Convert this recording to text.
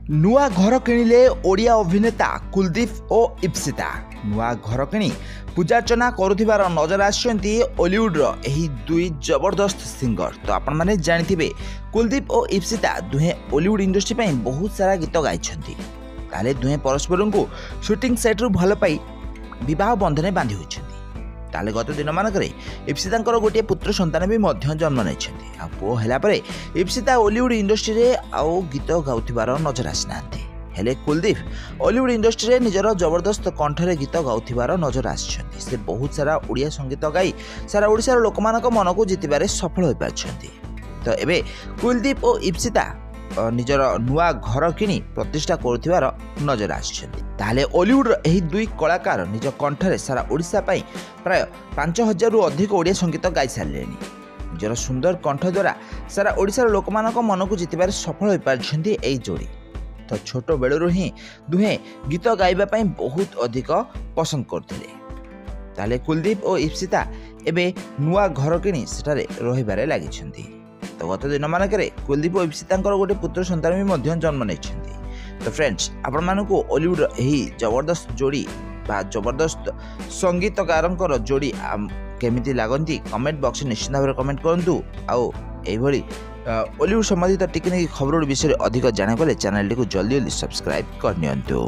नुआ घर किणिले ओडिया अभिनेता कुलदीप और इप्सिता नुआ घर किणी पूजार्चना करुथिबार नजर आछंती ओलीवुड एही दुई जबरदस्त सिंगर। तो आपण माने जानिथिबे कुलदीप और इप्सिता दुहे ओलीवुड इंडस्ट्री पई बहुत सारा गीत गाइछंती। ताले दुहे परस्पर को शूटिंग सेट रु भल पाई विवाह बंधन बांधि होइछंती। ताले गत दिन मानकरे इप्सितांकर गोटे पुत्र संतान भी मध्य जन्म नहीं आ पो हैला परे इप्सिता ओलीवुड इंडस्ट्री रे आउ गीत गाउथिबार नजर आसिनांती। हेले कुलदीप ओलीवुड इंडस्ट्री रे निजर जबरदस्त कंठरे गीत गाउथिबार नजर आछंती। से बहुत सारा ओडिया संगीत गाई सारा ओडिसार लोकमानक मन को जितिबारे सफल होई पाछंती। तो एबे कुलदीप और इप्सिता निजर नुआ घर किणी प्रतिष्ठा करुथिबार नजर आछंती। ताले ओलीवुड एही दुई कलाकार निज कंठरे सारा ओडिसा पई प्राय 5000 रु अधिक ओडिया संगीत गाई सारलेनी। निजर सुंदर कंठ द्वारा सारा ओडिसार लोकमानक मन को जितिबारे सफल होई पाछंती एई जोड़ी। तो छोट बेलरू ही दुहे गीत गाइबा पई बहुत अधिक पसंद करथिले। ताले कुलदीप और इप्सिता एबे नुआ घर किणी सेटारे रहिबारे लागिछंती। तो गत दिन मानकरे कुलदीप और इप्सिता गोटे पुत्र संतान भी मध्य जन्म नहीं। तो फ्रेंड्स आपण मानकु ओलीवुड एही जबरदस्त जोड़ी बा जबरदस्त संगीतकार जोड़ी केमिति लागंती कमेंट बॉक्स में निश्चित भाव कमेंट करंतु। आउ एभली ओलीवुड संबंधित टिकनिक खबर विषय अधिक जाना चैनल टी जल्दी जल्दी सब्सक्राइब करनियंतु।